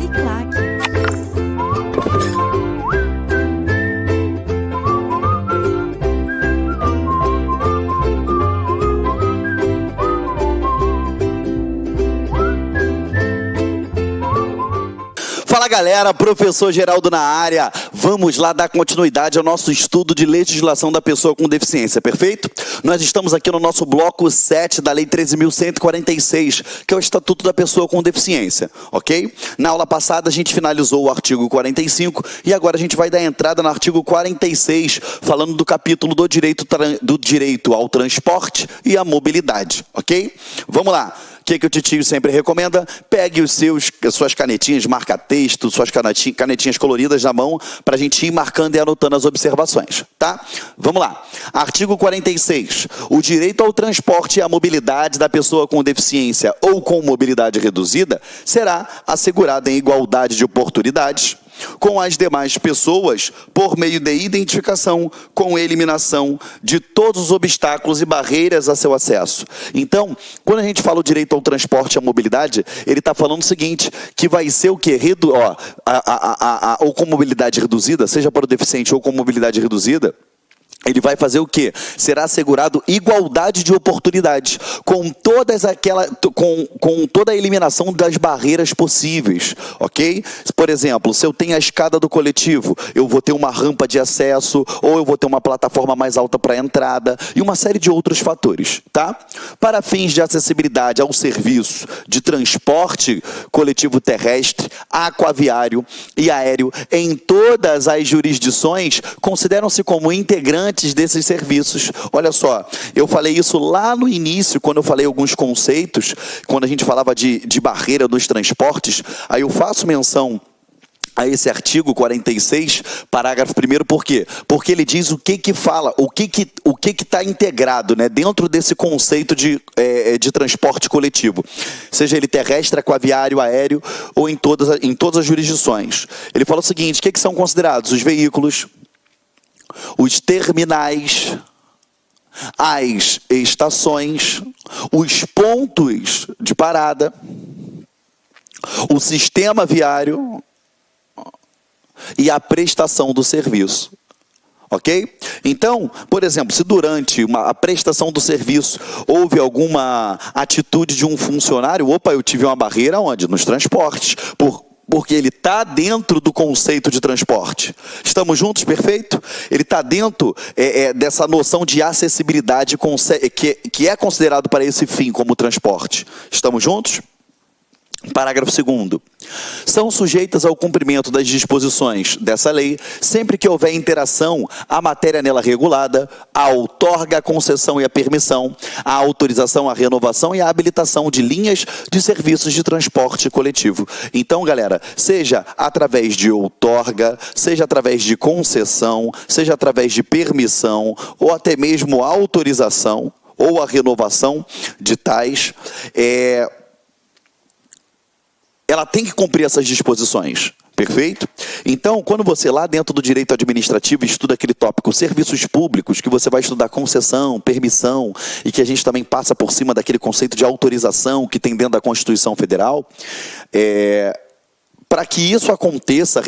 Uniclac. Fala galera, professor Geraldo na área. Vamos lá dar continuidade ao nosso estudo de legislação da pessoa com deficiência, perfeito? Nós estamos aqui no nosso bloco 7 da Lei 13.146, que é o Estatuto da Pessoa com Deficiência, ok? Na aula passada a gente finalizou o artigo 45 e agora a gente vai dar entrada no artigo 46, falando do capítulo do direito ao transporte e à mobilidade, ok? Vamos lá. O que o titio sempre recomenda? Pegue as suas canetinhas, marca-texto, suas canetinhas coloridas na mão, para a gente ir marcando e anotando as observações, tá? Vamos lá. Artigo 46. O direito ao transporte e à mobilidade da pessoa com deficiência ou com mobilidade reduzida será assegurado em igualdade de oportunidades com as demais pessoas por meio de identificação com eliminação de todos os obstáculos e barreiras a seu acesso. Então, quando a gente fala o direito ao transporte e à mobilidade, ele está falando o seguinte, que vai ser o quê? Ou com mobilidade reduzida, seja para o deficiente ou com mobilidade reduzida, ele vai fazer o quê? Será assegurado igualdade de oportunidades, com toda a eliminação das barreiras possíveis, ok? Por exemplo, se eu tenho a escada do coletivo, eu vou ter uma rampa de acesso, ou eu vou ter uma plataforma mais alta para entrada, e uma série de outros fatores, tá? Para fins de acessibilidade ao serviço de transporte coletivo terrestre, aquaviário e aéreo, em todas as jurisdições, consideram-se como integrantes desses serviços. Olha só, eu falei isso lá no início, quando eu falei alguns conceitos, quando a gente falava de barreira dos transportes, aí eu faço menção a esse artigo 46, parágrafo 1º, por quê? Porque ele diz o que fala, o que está integrado, né, dentro desse conceito de transporte coletivo, seja ele terrestre, aquaviário, aéreo, ou em todas as jurisdições. Ele fala o seguinte, o que são considerados? Os veículos, os terminais, as estações, os pontos de parada, o sistema viário e a prestação do serviço. Ok? Então, por exemplo, se durante a prestação do serviço houve alguma atitude de um funcionário, eu tive uma barreira onde? Nos transportes, porque ele está dentro do conceito de transporte. Estamos juntos, perfeito? Ele está dentro dessa noção de acessibilidade que é considerado para esse fim como transporte. Estamos juntos? Parágrafo 2º. São sujeitas ao cumprimento das disposições dessa lei, sempre que houver interação, a matéria nela regulada, a outorga, a concessão e a permissão, a autorização, a renovação e a habilitação de linhas de serviços de transporte coletivo. Então, galera, seja através de outorga, seja através de concessão, seja através de permissão, ou até mesmo autorização, ou a renovação de tais, ela tem que cumprir essas disposições, perfeito? Então, quando você lá dentro do direito administrativo estuda aquele tópico serviços públicos, que você vai estudar concessão, permissão, e que a gente também passa por cima daquele conceito de autorização que tem dentro da Constituição Federal, para que isso aconteça,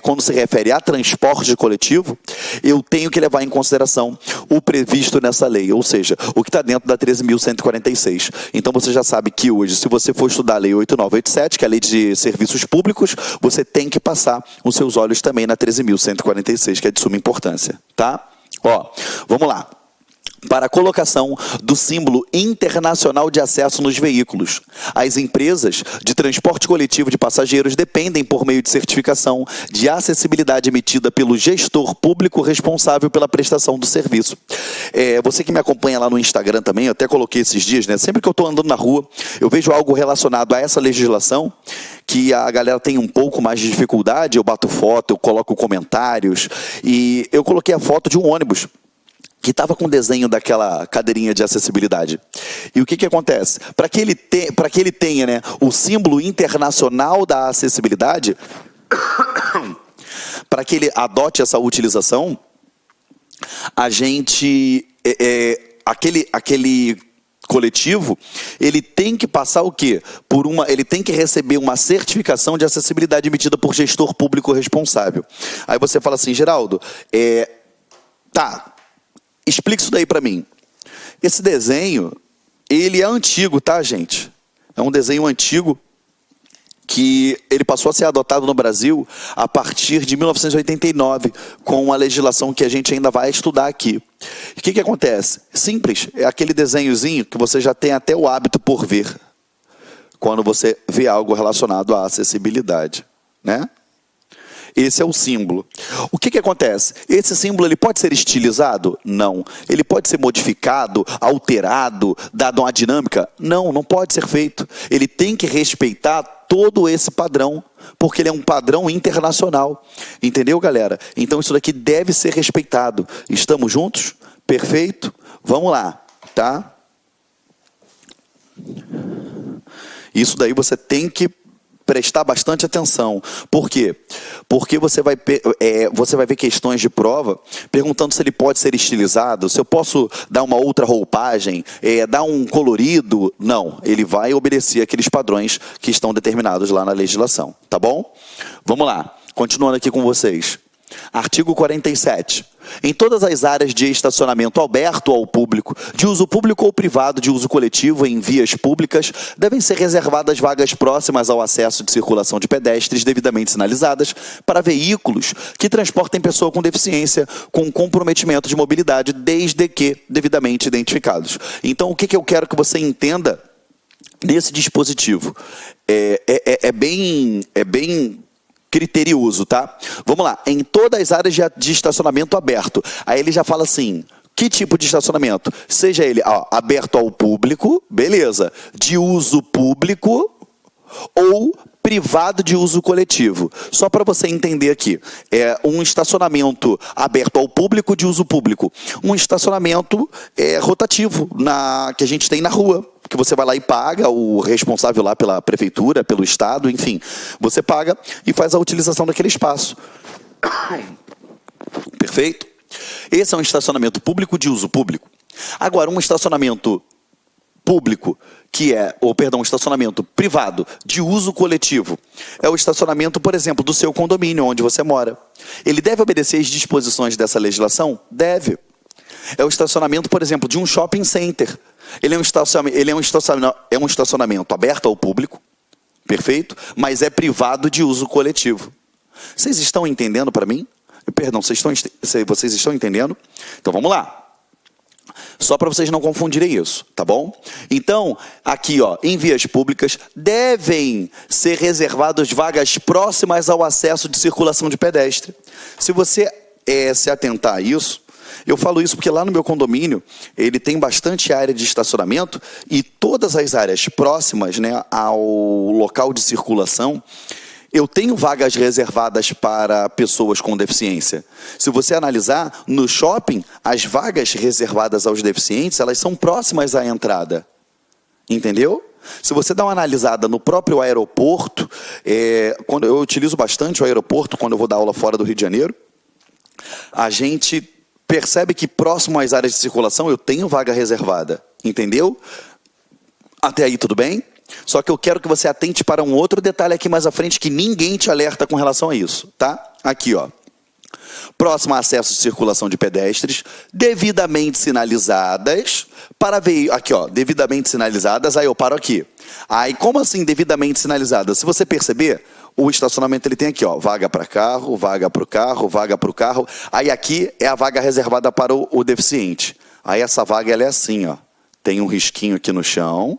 quando se refere a transporte coletivo, eu tenho que levar em consideração o previsto nessa lei, ou seja, o que está dentro da 13.146. Então você já sabe que hoje, se você for estudar a Lei 8987, que é a Lei de Serviços Públicos, você tem que passar os seus olhos também na 13.146, que é de suma importância, tá? Vamos lá. Para a colocação do símbolo internacional de acesso nos veículos. As empresas de transporte coletivo de passageiros dependem, por meio de certificação de acessibilidade emitida pelo gestor público responsável pela prestação do serviço. Você que me acompanha lá no Instagram também, eu até coloquei esses dias, né? Sempre que eu estou andando na rua, eu vejo algo relacionado a essa legislação, que a galera tem um pouco mais de dificuldade, eu bato foto, eu coloco comentários, e eu coloquei a foto de um ônibus que estava com o desenho daquela cadeirinha de acessibilidade. E o que acontece? Para que ele tenha, né, o símbolo internacional da acessibilidade, para que ele adote essa utilização, a gente, aquele coletivo, ele tem que passar o quê? Ele tem que receber uma certificação de acessibilidade emitida por gestor público responsável. Aí você fala assim, Geraldo, tá, explica isso daí para mim. Esse desenho, ele é antigo, tá, gente? É um desenho antigo que ele passou a ser adotado no Brasil a partir de 1989, com a legislação que a gente ainda vai estudar aqui. O que acontece? Simples, é aquele desenhozinho que você já tem até o hábito por ver, quando você vê algo relacionado à acessibilidade, né? Esse é o símbolo. O que acontece? Esse símbolo ele pode ser estilizado? Não. Ele pode ser modificado, alterado, dado uma dinâmica? Não, não pode ser feito. Ele tem que respeitar todo esse padrão, porque ele é um padrão internacional. Entendeu, galera? Então isso daqui deve ser respeitado. Estamos juntos? Perfeito? Vamos lá, tá? Isso daí você tem que prestar bastante atenção. Por quê? Porque você vai ver questões de prova perguntando se ele pode ser estilizado, se eu posso dar uma outra roupagem, dar um colorido. Não, ele vai obedecer aqueles padrões que estão determinados lá na legislação. Tá bom? Vamos lá. Continuando aqui com vocês. Artigo 47. Em todas as áreas de estacionamento aberto ao público, de uso público ou privado, de uso coletivo em vias públicas, devem ser reservadas vagas próximas ao acesso de circulação de pedestres devidamente sinalizadas para veículos que transportem pessoa com deficiência com comprometimento de mobilidade, desde que devidamente identificados. Então, o que eu quero que você entenda nesse dispositivo? É bem criterioso, tá? Vamos lá. Em todas as áreas de estacionamento aberto. Aí ele já fala assim, que tipo de estacionamento? Seja ele aberto ao público, beleza. De uso público ou privado de uso coletivo. Só para você entender aqui. É um estacionamento aberto ao público de uso público. Um estacionamento rotativo que a gente tem na rua. Que você vai lá e paga, o responsável lá pela prefeitura, pelo estado, enfim. Você paga e faz a utilização daquele espaço. Perfeito? Esse é um estacionamento público de uso público. Agora, um estacionamento público, um estacionamento privado de uso coletivo, é o estacionamento, por exemplo, do seu condomínio, onde você mora. Ele deve obedecer às disposições dessa legislação? Deve. É o estacionamento, por exemplo, de um shopping center. Ele é um estacionamento aberto ao público, perfeito? Mas é privado de uso coletivo. Vocês estão entendendo para mim? Perdão, vocês estão entendendo? Então vamos lá. Só para vocês não confundirem isso, tá bom? Então, aqui, em vias públicas, devem ser reservadas vagas próximas ao acesso de circulação de pedestre. Se você se atentar a isso, eu falo isso porque lá no meu condomínio, ele tem bastante área de estacionamento e todas as áreas próximas, né, ao local de circulação, eu tenho vagas reservadas para pessoas com deficiência. Se você analisar, no shopping, as vagas reservadas aos deficientes, elas são próximas à entrada. Entendeu? Se você dá uma analisada no próprio aeroporto, quando eu utilizo bastante o aeroporto quando eu vou dar aula fora do Rio de Janeiro, a gente percebe que próximo às áreas de circulação eu tenho vaga reservada, entendeu? Até aí tudo bem? Só que eu quero que você atente para um outro detalhe aqui mais à frente que ninguém te alerta com relação a isso, tá? Aqui, próximo a acesso de circulação de pedestres, devidamente sinalizadas, devidamente sinalizadas, aí eu paro aqui. Aí, como assim devidamente sinalizadas? Se você perceber, o estacionamento ele tem aqui, vaga para carro, vaga para o carro, vaga para o carro. Aí aqui é a vaga reservada para o deficiente. Aí essa vaga ela é assim, tem um risquinho aqui no chão,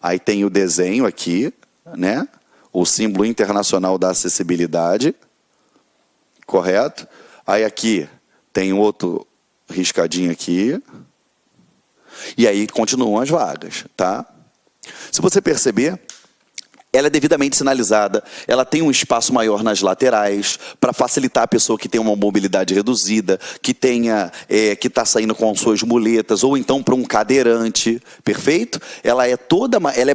aí tem o desenho aqui, né? O símbolo internacional da acessibilidade, correto? Aí aqui tem outro riscadinho aqui. E aí continuam as vagas, tá? Se você perceber, ela é devidamente sinalizada, ela tem um espaço maior nas laterais, para facilitar a pessoa que tem uma mobilidade reduzida, que está saindo com suas muletas, ou então para um cadeirante, perfeito? Ela é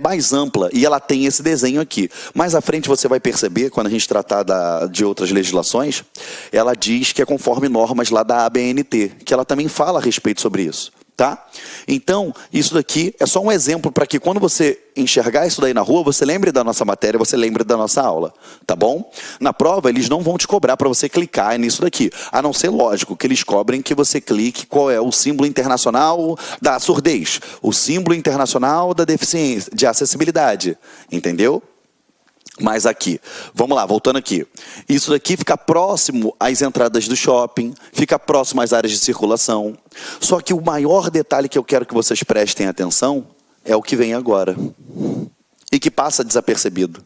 mais ampla e ela tem esse desenho aqui. Mais à frente você vai perceber, quando a gente tratar de outras legislações, ela diz que é conforme normas lá da ABNT, que ela também fala a respeito sobre isso. Tá? Então, isso daqui é só um exemplo para que quando você enxergar isso daí na rua, você lembre da nossa matéria, você lembre da nossa aula, tá bom? Na prova, eles não vão te cobrar para você clicar nisso daqui, a não ser, lógico, que eles cobrem que você clique qual é o símbolo internacional da surdez, o símbolo internacional da deficiência, de acessibilidade, entendeu? Mas aqui, vamos lá, voltando aqui. Isso daqui fica próximo às entradas do shopping, fica próximo às áreas de circulação. Só que o maior detalhe que eu quero que vocês prestem atenção é o que vem agora. E que passa desapercebido.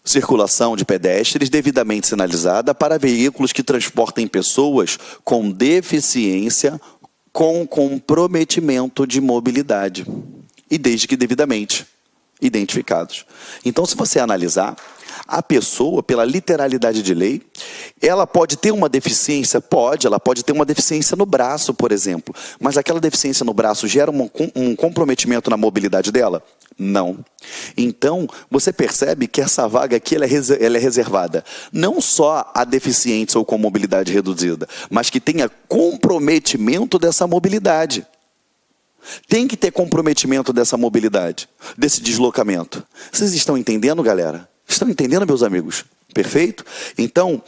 Circulação de pedestres devidamente sinalizada para veículos que transportem pessoas com deficiência com comprometimento de mobilidade. E desde que devidamente identificados. Então, se você analisar, a pessoa, pela literalidade de lei, ela pode ter uma deficiência? Pode, ela pode ter uma deficiência no braço, por exemplo. Mas aquela deficiência no braço gera um comprometimento na mobilidade dela? Não. Então, você percebe que essa vaga aqui ela é reservada não só a deficientes ou com mobilidade reduzida, mas que tenha comprometimento dessa mobilidade. Tem que ter comprometimento dessa mobilidade, desse deslocamento. Vocês estão entendendo, galera? Estão entendendo, meus amigos? Perfeito? Então,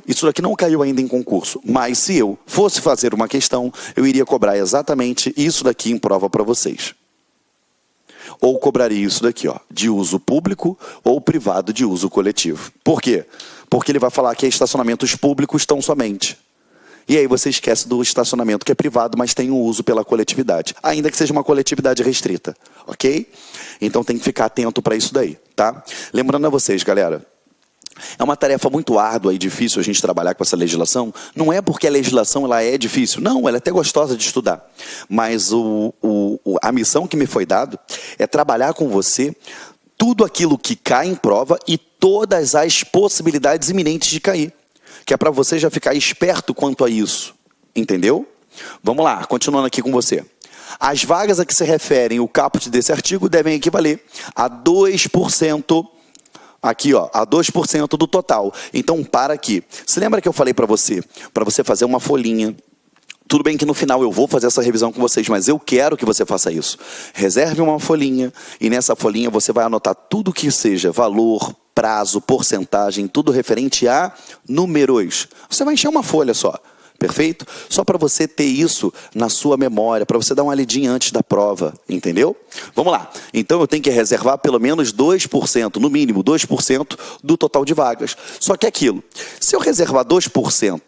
isso daqui não caiu ainda em concurso, mas se eu fosse fazer uma questão, eu iria cobrar exatamente isso daqui em prova para vocês. Ou cobraria isso daqui, ó, de uso público ou privado de uso coletivo. Por quê? Porque ele vai falar que estacionamentos públicos estão somente. E aí você esquece do estacionamento que é privado, mas tem um uso pela coletividade. Ainda que seja uma coletividade restrita, ok? Então tem que ficar atento para isso daí, tá? Lembrando a vocês, galera, é uma tarefa muito árdua e difícil a gente trabalhar com essa legislação. Não é porque a legislação ela é difícil. Não, ela é até gostosa de estudar. Mas a missão que me foi dada é trabalhar com você tudo aquilo que cai em prova e todas as possibilidades iminentes de cair. Que é para você já ficar esperto quanto a isso. Entendeu? Vamos lá, continuando aqui com você. As vagas a que se referem o caput desse artigo devem equivaler a 2%, aqui ó, a 2% do total. Então, para aqui. Se lembra que eu falei para você fazer uma folhinha. Tudo bem que no final eu vou fazer essa revisão com vocês, mas eu quero que você faça isso. Reserve uma folhinha e nessa folhinha você vai anotar tudo que seja valor, prazo, porcentagem, tudo referente a números. Você vai encher uma folha só, perfeito? Só para você ter isso na sua memória, para você dar uma lidinha antes da prova, entendeu? Vamos lá. Então eu tenho que reservar pelo menos 2%, no mínimo 2% do total de vagas. Só que aquilo, se eu reservar 2%,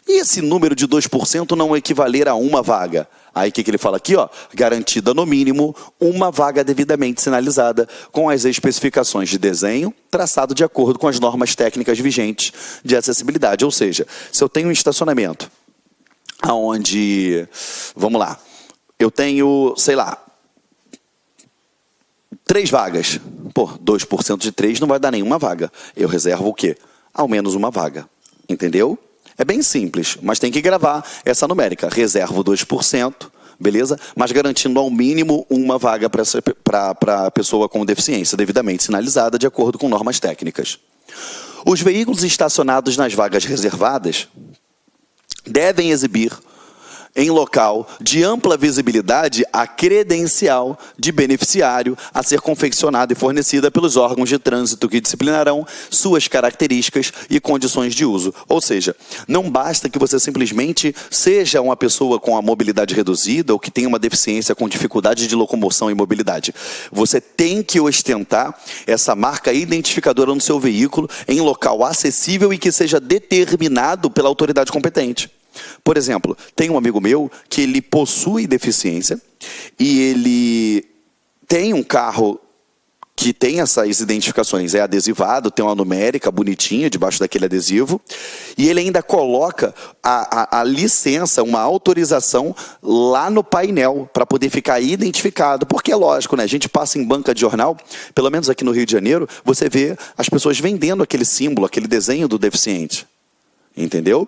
e esse número de 2% não equivaler a uma vaga? Aí o que ele fala aqui? Ó, garantida no mínimo uma vaga devidamente sinalizada com as especificações de desenho traçado de acordo com as normas técnicas vigentes de acessibilidade. Ou seja, se eu tenho um estacionamento onde, vamos lá, eu tenho, sei lá, 3 vagas. Pô, 2% de 3 não vai dar nenhuma vaga. Eu reservo o quê? Ao menos uma vaga. Entendeu? É bem simples, mas tem que gravar essa numérica. Reservo 2%, beleza? Mas garantindo ao mínimo uma vaga para a pessoa com deficiência, devidamente sinalizada de acordo com normas técnicas. Os veículos estacionados nas vagas reservadas devem exibir em local de ampla visibilidade a credencial de beneficiário a ser confeccionada e fornecida pelos órgãos de trânsito que disciplinarão suas características e condições de uso. Ou seja, não basta que você simplesmente seja uma pessoa com a mobilidade reduzida ou que tenha uma deficiência com dificuldade de locomoção e mobilidade. Você tem que ostentar essa marca identificadora no seu veículo em local acessível e que seja determinado pela autoridade competente. Por exemplo, tem um amigo meu que ele possui deficiência e ele tem um carro que tem essas identificações, é adesivado, tem uma numérica bonitinha debaixo daquele adesivo, e ele ainda coloca a licença, uma autorização lá no painel para poder ficar identificado, porque é lógico, né? A gente passa em banca de jornal, pelo menos aqui no Rio de Janeiro, você vê as pessoas vendendo aquele símbolo, aquele desenho do deficiente, entendeu?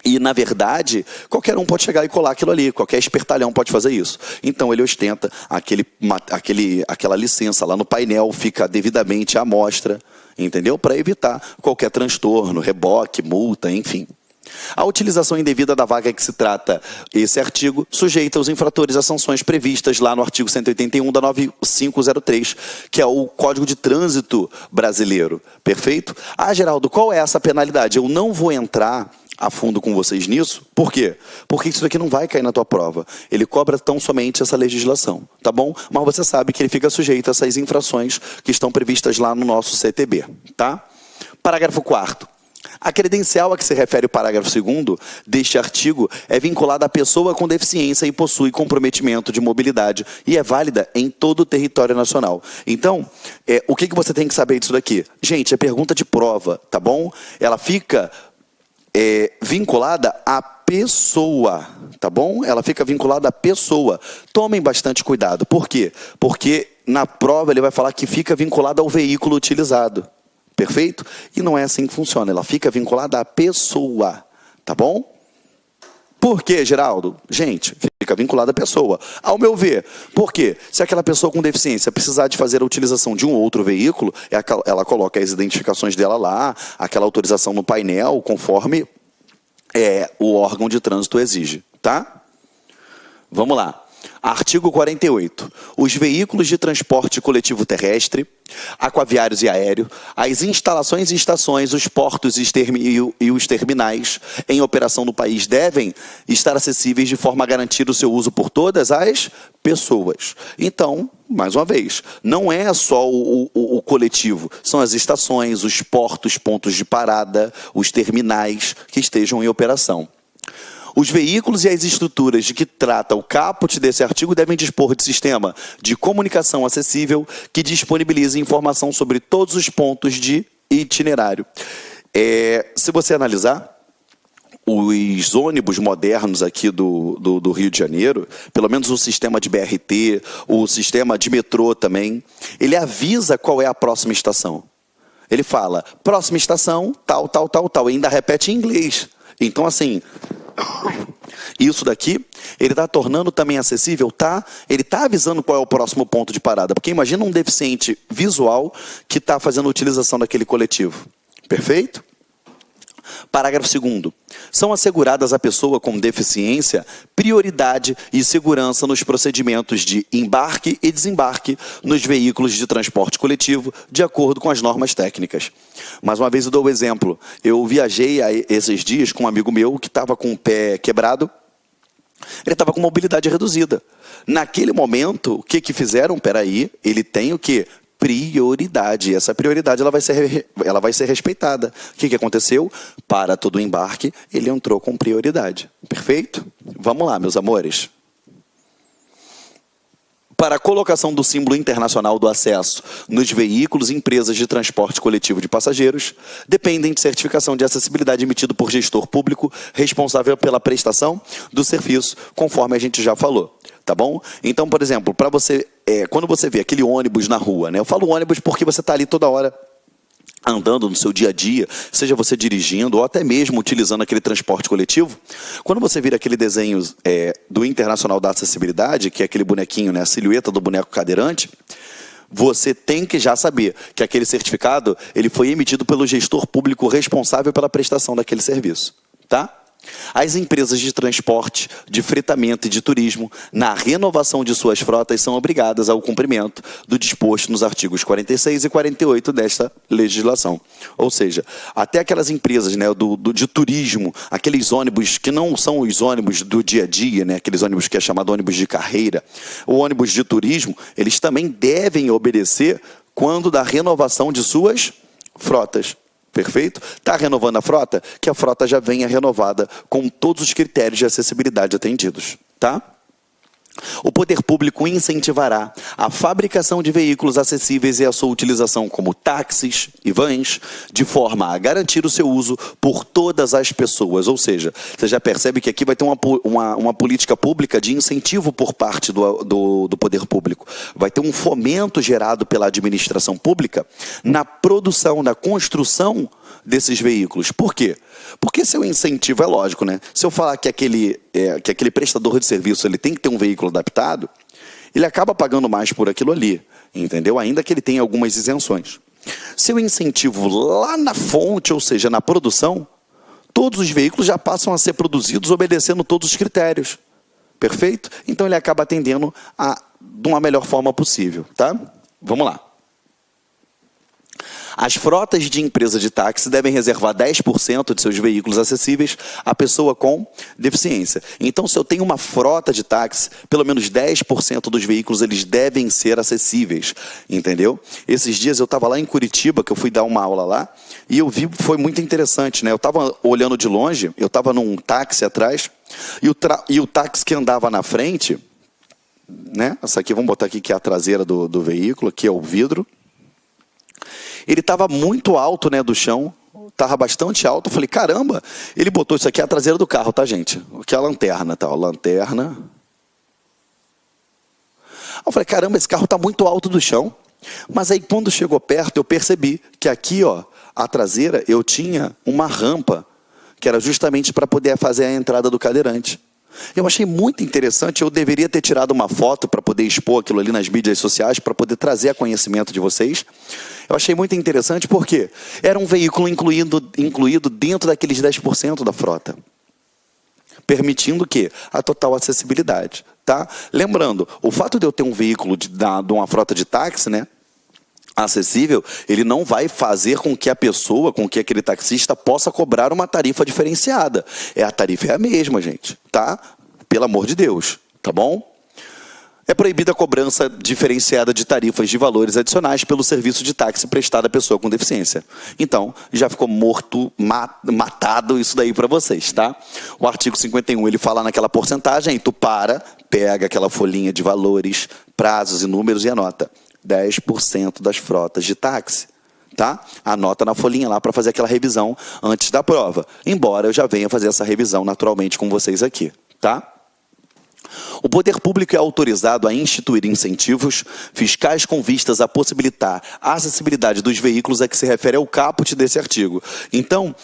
E, na verdade, qualquer um pode chegar e colar aquilo ali, qualquer espertalhão pode fazer isso. Então, ele ostenta aquela licença lá no painel, fica devidamente à mostra, entendeu? Para evitar qualquer transtorno, reboque, multa, enfim. A utilização indevida da vaga que se trata esse artigo sujeita os infratores a sanções previstas lá no artigo 181 da 9503, que é o Código de Trânsito Brasileiro. Perfeito? Ah, Geraldo, qual é essa penalidade? Eu não vou entrar a fundo com vocês nisso. Por quê? Porque isso daqui não vai cair na tua prova. Ele cobra tão somente essa legislação, tá bom? Mas você sabe que ele fica sujeito a essas infrações que estão previstas lá no nosso CTB, tá? Parágrafo 4º. A credencial a que se refere o parágrafo 2º deste artigo é vinculada à pessoa com deficiência e possui comprometimento de mobilidade e é válida em todo o território nacional. Então, o que você tem que saber disso daqui? Gente, é pergunta de prova, tá bom? Ela fica vinculada à pessoa, tá bom? Ela fica vinculada à pessoa. Tomem bastante cuidado. Por quê? Porque na prova ele vai falar que fica vinculada ao veículo utilizado. Perfeito? E não é assim que funciona. Ela fica vinculada à pessoa, tá bom? Por quê, Geraldo? Gente, fica vinculada à pessoa. Ao meu ver, por quê? Se aquela pessoa com deficiência precisar de fazer a utilização de um outro veículo, ela coloca as identificações dela lá, aquela autorização no painel, conforme o órgão de trânsito exige, tá? Vamos lá. Artigo 48. Os veículos de transporte coletivo terrestre, aquaviários e aéreo, as instalações e estações, os portos e os terminais em operação no país devem estar acessíveis de forma a garantir o seu uso por todas as pessoas. Então, mais uma vez, não é só o coletivo, são as estações, os portos, pontos de parada, os terminais que estejam em operação. Os veículos e as estruturas de que trata o caput desse artigo devem dispor de sistema de comunicação acessível que disponibilize informação sobre todos os pontos de itinerário. Se você analisar, os ônibus modernos aqui do Rio de Janeiro, pelo menos o sistema de BRT, o sistema de metrô também, ele avisa qual é a próxima estação. Ele fala, próxima estação, tal, tal, tal, tal, e ainda repete em inglês. Então, assim, isso daqui, ele está tornando também acessível, tá? Ele está avisando qual é o próximo ponto de parada. Porque imagina um deficiente visual que está fazendo utilização daquele coletivo. Perfeito? Parágrafo 2º. São asseguradas à pessoa com deficiência prioridade e segurança nos procedimentos de embarque e desembarque nos veículos de transporte coletivo, de acordo com as normas técnicas. Mais uma vez eu dou o exemplo. Eu viajei esses dias com um amigo meu que estava com o pé quebrado. Ele estava com mobilidade reduzida. Naquele momento, o que fizeram? Peraí, ele tem o quê? Prioridade. Essa prioridade ela vai ser respeitada. O que aconteceu? Para todo o embarque, ele entrou com prioridade. Perfeito? Vamos lá, meus amores. Para a colocação do símbolo internacional do acesso nos veículos e empresas de transporte coletivo de passageiros, dependem de certificação de acessibilidade emitido por gestor público responsável pela prestação do serviço, conforme a gente já falou. Tá bom? Então, por exemplo, para você, quando você vê aquele ônibus na rua, né? Eu falo ônibus porque você está ali toda hora andando no seu dia a dia, seja você dirigindo ou até mesmo utilizando aquele transporte coletivo. Quando você vira aquele desenho do Internacional da Acessibilidade, que é aquele bonequinho, né? A silhueta do boneco cadeirante, você tem que já saber que aquele certificado ele foi emitido pelo gestor público responsável pela prestação daquele serviço. Tá? As empresas de transporte, de fretamento e de turismo, na renovação de suas frotas, são obrigadas ao cumprimento do disposto nos artigos 46 e 48 desta legislação. Ou seja, até aquelas empresas, né, de turismo, aqueles ônibus que não são os ônibus do dia a dia, né, aqueles ônibus que é chamado ônibus de carreira, o ônibus de turismo, eles também devem obedecer quando da renovação de suas frotas. Perfeito? Está renovando a frota? Que a frota já venha renovada com todos os critérios de acessibilidade atendidos. Tá? O poder público incentivará a fabricação de veículos acessíveis e a sua utilização como táxis e vans, de forma a garantir o seu uso por todas as pessoas. Ou seja, você já percebe que aqui vai ter uma política pública de incentivo por parte do poder público. Vai ter um fomento gerado pela administração pública na produção, na construção desses veículos. Por quê? Porque seu incentivo é lógico, né? Se eu falar que aquele prestador de serviço ele tem que ter um veículo adaptado, ele acaba pagando mais por aquilo ali, entendeu? Ainda que ele tenha algumas isenções. Se eu incentivo lá na fonte, ou seja, na produção, todos os veículos já passam a ser produzidos obedecendo todos os critérios. Perfeito? Então ele acaba atendendo de uma melhor forma possível, tá? Vamos lá. As frotas de empresa de táxi devem reservar 10% de seus veículos acessíveis à pessoa com deficiência. Então, se eu tenho uma frota de táxi, pelo menos 10% dos veículos eles devem ser acessíveis, entendeu? Esses dias eu estava lá em Curitiba, que eu fui dar uma aula lá, e eu vi, foi muito interessante, né? Eu estava olhando de longe, eu estava num táxi atrás, e o táxi que andava na frente, né? Essa aqui, vamos botar aqui que é a traseira do veículo, aqui é o vidro. Ele estava muito alto, né, do chão, estava bastante alto. Eu falei, caramba, ele botou isso aqui, é a traseira do carro, tá, gente? Aqui é a lanterna, tá, ó, lanterna. Eu falei, caramba, esse carro está muito alto do chão. Mas aí, quando chegou perto, eu percebi que aqui, ó, a traseira, eu tinha uma rampa, que era justamente para poder fazer a entrada do cadeirante. Eu achei muito interessante, eu deveria ter tirado uma foto para poder expor aquilo ali nas mídias sociais, para poder trazer a conhecimento de vocês. Eu achei muito interessante porque era um veículo incluído dentro daqueles 10% da frota, permitindo que a total acessibilidade. Tá? Lembrando, o fato de eu ter um veículo de uma frota de táxi, né, acessível, ele não vai fazer com que a pessoa, com que aquele taxista possa cobrar uma tarifa diferenciada. A tarifa é a mesma, gente, tá? Pelo amor de Deus, tá bom? É proibida a cobrança diferenciada de tarifas de valores adicionais pelo serviço de táxi prestado à pessoa com deficiência. Então, já ficou matado isso daí para vocês, tá? O artigo 51, ele fala naquela porcentagem, aí tu pega aquela folhinha de valores, prazos e números e anota. 10% das frotas de táxi, tá? Anota na folhinha lá para fazer aquela revisão antes da prova. Embora eu já venha fazer essa revisão naturalmente com vocês aqui, tá? O poder público é autorizado a instituir incentivos fiscais com vistas a possibilitar a acessibilidade dos veículos a que se refere ao caput desse artigo. Então,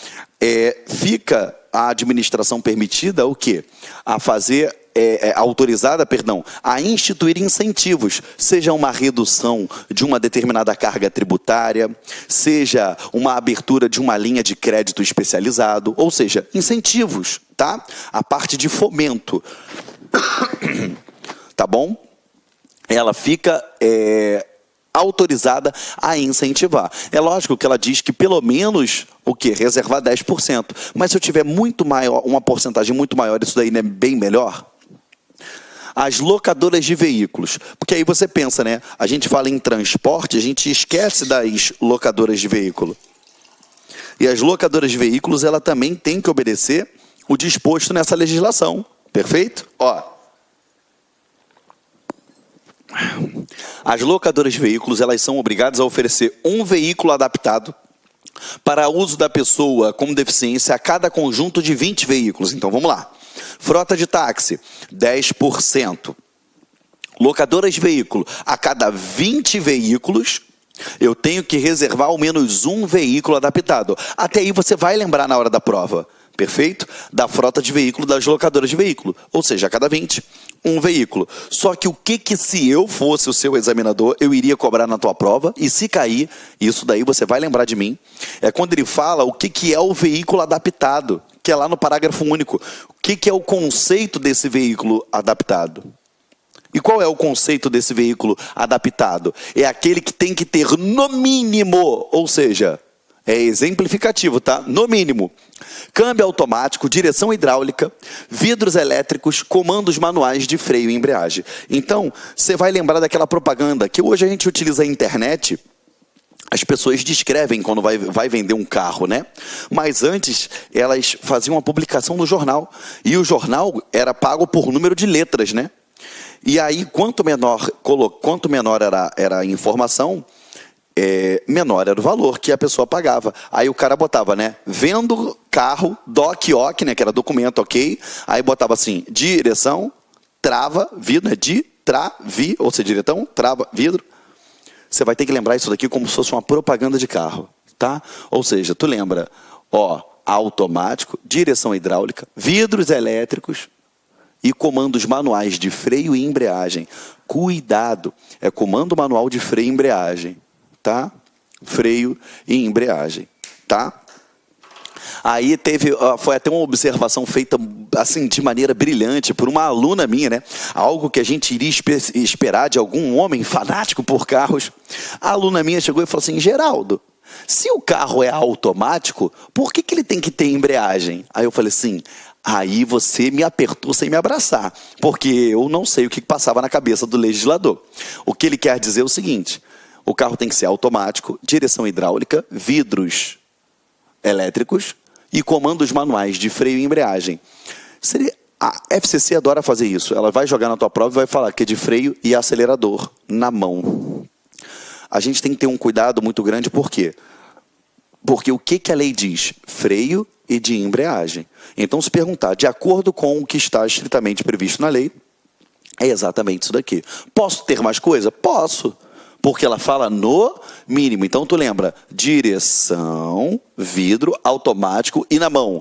fica a administração permitida o quê? A fazer... autorizada, a instituir incentivos, seja uma redução de uma determinada carga tributária, seja uma abertura de uma linha de crédito especializado, ou seja, incentivos, tá? A parte de fomento, tá bom? Ela fica autorizada a incentivar. É lógico que ela diz que pelo menos o quê? Reservar 10%. Mas se eu tiver muito maior, uma porcentagem muito maior, isso daí não é bem melhor? As locadoras de veículos, porque aí você pensa, né? A gente fala em transporte, a gente esquece das locadoras de veículo. E as locadoras de veículos, ela também tem que obedecer o disposto nessa legislação, perfeito? Ó, as locadoras de veículos, elas são obrigadas a oferecer um veículo adaptado para uso da pessoa com deficiência a cada conjunto de 20 veículos. Então, vamos lá. Frota de táxi, 10%. Locadoras de veículo, a cada 20 veículos, eu tenho que reservar ao menos um veículo adaptado. Até aí você vai lembrar na hora da prova, perfeito? Da frota de veículo das locadoras de veículo. Ou seja, a cada 20, um veículo. Só que o que se eu fosse o seu examinador, eu iria cobrar na tua prova, e se cair, isso daí você vai lembrar de mim, é quando ele fala o que é o veículo adaptado, que é lá no parágrafo único. O que é o conceito desse veículo adaptado? E qual é o conceito desse veículo adaptado? É aquele que tem que ter no mínimo, ou seja, é exemplificativo, tá? No mínimo, câmbio automático, direção hidráulica, vidros elétricos, comandos manuais de freio e embreagem. Então, você vai lembrar daquela propaganda que hoje a gente utiliza a internet. As pessoas descrevem quando vai vender um carro, né? Mas antes, elas faziam uma publicação no jornal. E o jornal era pago por número de letras, né? E aí, quanto menor era a informação, menor era o valor que a pessoa pagava. Aí o cara botava, né? Vendo carro, DOC, né? Que era documento, ok? Aí botava assim, direção, trava, vidro, né? Ou seja, direção, trava, vidro. Você vai ter que lembrar isso daqui como se fosse uma propaganda de carro, tá? Ou seja, tu lembra, ó, automático, direção hidráulica, vidros elétricos e comandos manuais de freio e embreagem. Cuidado, é comando manual de freio e embreagem, tá? Freio e embreagem, tá? Aí foi até uma observação feita assim de maneira brilhante por uma aluna minha, né? Algo que a gente iria esperar de algum homem fanático por carros. A aluna minha chegou e falou assim: Geraldo, se o carro é automático, por que ele tem que ter embreagem? Aí eu falei assim: aí você me apertou sem me abraçar, porque eu não sei o que passava na cabeça do legislador. O que ele quer dizer é o seguinte: o carro tem que ser automático, direção hidráulica, vidros elétricos e comandos manuais de freio e embreagem. A FCC adora fazer isso. Ela vai jogar na tua prova e vai falar que é de freio e acelerador na mão. A gente tem que ter um cuidado muito grande, por quê? Porque o que a lei diz? Freio e de embreagem. Então, se perguntar, de acordo com o que está estritamente previsto na lei, é exatamente isso daqui. Posso ter mais coisa? Posso. Porque ela fala no mínimo. Então, tu lembra, direção, vidro, automático e na mão.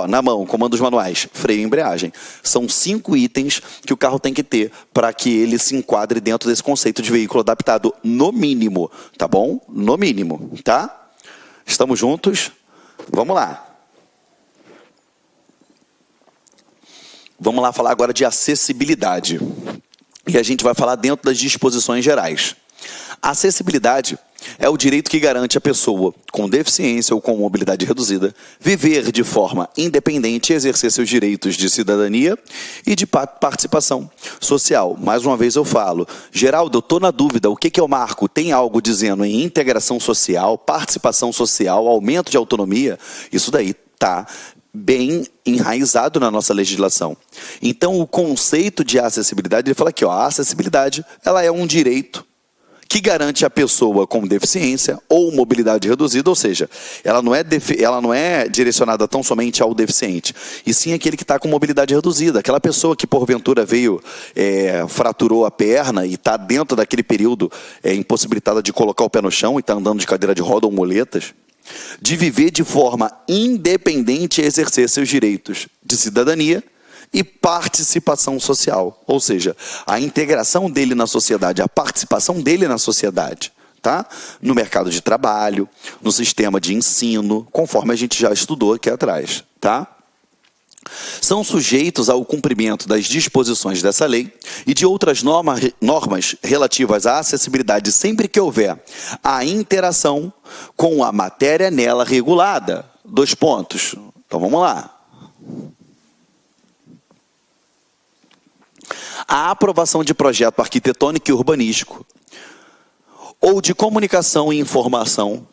Na mão, comandos manuais, freio e embreagem. São 5 itens que o carro tem que ter para que ele se enquadre dentro desse conceito de veículo adaptado, no mínimo. Tá bom? No mínimo, tá? Estamos juntos? Vamos lá. Vamos lá falar agora de acessibilidade. E a gente vai falar dentro das disposições gerais. A acessibilidade é o direito que garante à pessoa com deficiência ou com mobilidade reduzida viver de forma independente e exercer seus direitos de cidadania e de participação social. Mais uma vez eu falo, Geraldo, eu estou na dúvida, o que é o marco? Tem algo dizendo em integração social, participação social, aumento de autonomia? Isso daí está bem enraizado na nossa legislação. Então, o conceito de acessibilidade, ele fala aqui, a acessibilidade ela é um direito que garante a pessoa com deficiência ou mobilidade reduzida, ou seja, ela não é direcionada tão somente ao deficiente, e sim aquele que está com mobilidade reduzida, aquela pessoa que porventura fraturou a perna e está dentro daquele período impossibilitada de colocar o pé no chão e está andando de cadeira de roda ou muletas, de viver de forma independente e exercer seus direitos de cidadania e participação social, ou seja, a integração dele na sociedade, a participação dele na sociedade, tá? No mercado de trabalho, no sistema de ensino, conforme a gente já estudou aqui atrás, tá? São sujeitos ao cumprimento das disposições dessa lei e de outras normas relativas à acessibilidade sempre que houver a interação com a matéria nela regulada. 2 pontos. Então vamos lá. A aprovação de projeto arquitetônico e urbanístico, ou de comunicação e informação,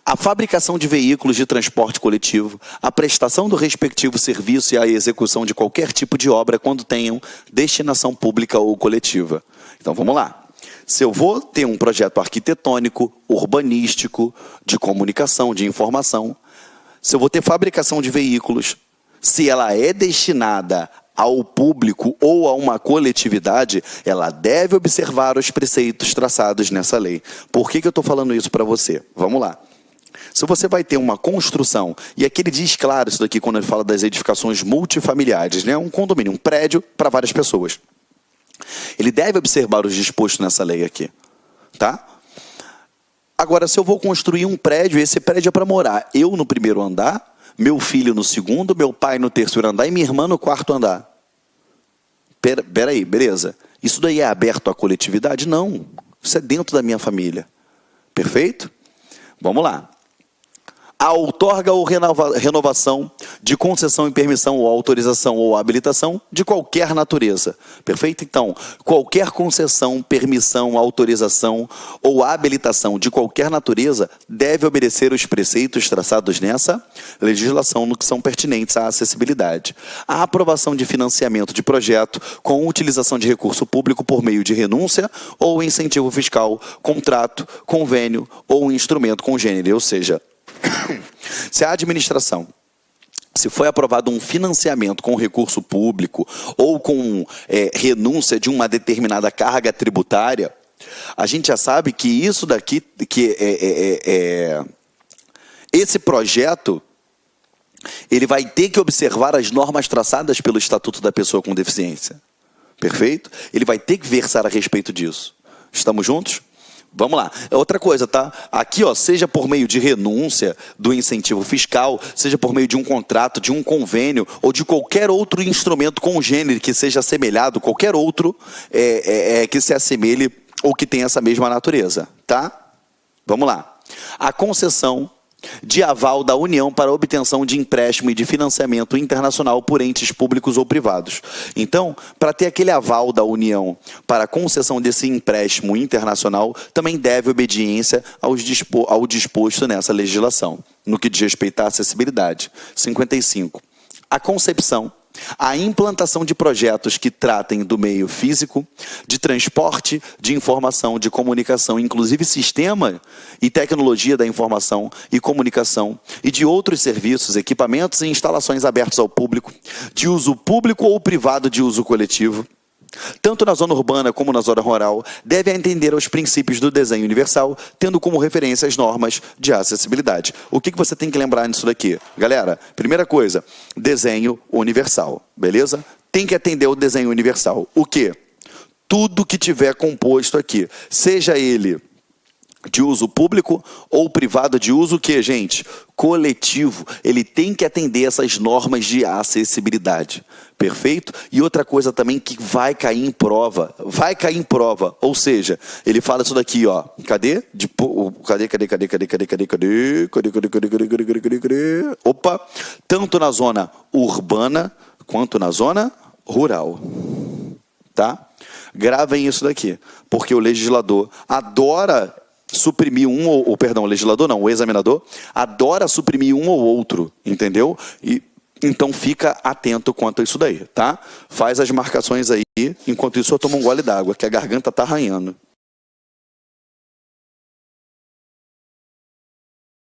a fabricação de veículos de transporte coletivo, a prestação do respectivo serviço e a execução de qualquer tipo de obra quando tenham destinação pública ou coletiva. Então vamos lá. Se eu vou ter um projeto arquitetônico, urbanístico, de comunicação, de informação, se eu vou ter fabricação de veículos, se ela é destinada ao público ou a uma coletividade, ela deve observar os preceitos traçados nessa lei. Por que eu estou falando isso para você? Vamos lá. Se você vai ter uma construção, e aqui ele diz claro isso daqui quando ele fala das edificações multifamiliares, né? Um condomínio, um prédio para várias pessoas. Ele deve observar os dispostos nessa lei aqui, tá? Agora, se eu vou construir um prédio, esse prédio é para morar eu no primeiro andar, meu filho no segundo, meu pai no terceiro andar e minha irmã no quarto andar. Peraí, beleza. Isso daí é aberto à coletividade? Não. Isso é dentro da minha família. Perfeito? Vamos lá. A outorga ou renovação de concessão e permissão ou autorização ou habilitação de qualquer natureza. Perfeito? Então, qualquer concessão, permissão, autorização ou habilitação de qualquer natureza deve obedecer os preceitos traçados nessa legislação no que são pertinentes à acessibilidade. A aprovação de financiamento de projeto com utilização de recurso público por meio de renúncia ou incentivo fiscal, contrato, convênio ou instrumento congênere, ou seja, se a administração, se foi aprovado um financiamento com recurso público ou com renúncia de uma determinada carga tributária, a gente já sabe que isso daqui, esse projeto, ele vai ter que observar as normas traçadas pelo Estatuto da Pessoa com Deficiência. Perfeito? Ele vai ter que versar a respeito disso. Estamos juntos? Vamos lá. Outra coisa, tá? Aqui, ó, seja por meio de renúncia do incentivo fiscal, seja por meio de um contrato, de um convênio ou de qualquer outro instrumento congênere que seja assemelhado, qualquer outro que se assemelhe ou que tenha essa mesma natureza, tá? Vamos lá. A concessão de aval da União para obtenção de empréstimo e de financiamento internacional por entes públicos ou privados. Então, para ter aquele aval da União para a concessão desse empréstimo internacional, também deve obediência ao disposto nessa legislação, no que diz respeito à acessibilidade. 55. A concepção, a implantação de projetos que tratem do meio físico, de transporte, de informação, de comunicação, inclusive sistema e tecnologia da informação e comunicação, e de outros serviços, equipamentos e instalações abertos ao público, de uso público ou privado de uso coletivo, tanto na zona urbana como na zona rural, deve atender aos princípios do desenho universal, tendo como referência as normas de acessibilidade. O que você tem que lembrar nisso daqui? Galera, primeira coisa, desenho universal, beleza? Tem que atender ao desenho universal. O quê? Tudo que tiver composto aqui, seja ele de uso público ou privado de uso, que, gente? Coletivo. Ele tem que atender essas normas de acessibilidade. Perfeito? E outra coisa também que vai cair em prova. Vai cair em prova. Ou seja, ele fala isso daqui, ó. Cadê? Opa! Tanto na zona urbana quanto na zona rural. Tá? Gravem isso daqui. Porque o legislador adora suprimir o legislador não, o examinador adora suprimir um ou outro, entendeu? E então fica atento quanto a isso daí, tá? Faz as marcações aí, enquanto isso eu tomo um gole d'água, que a garganta tá arranhando.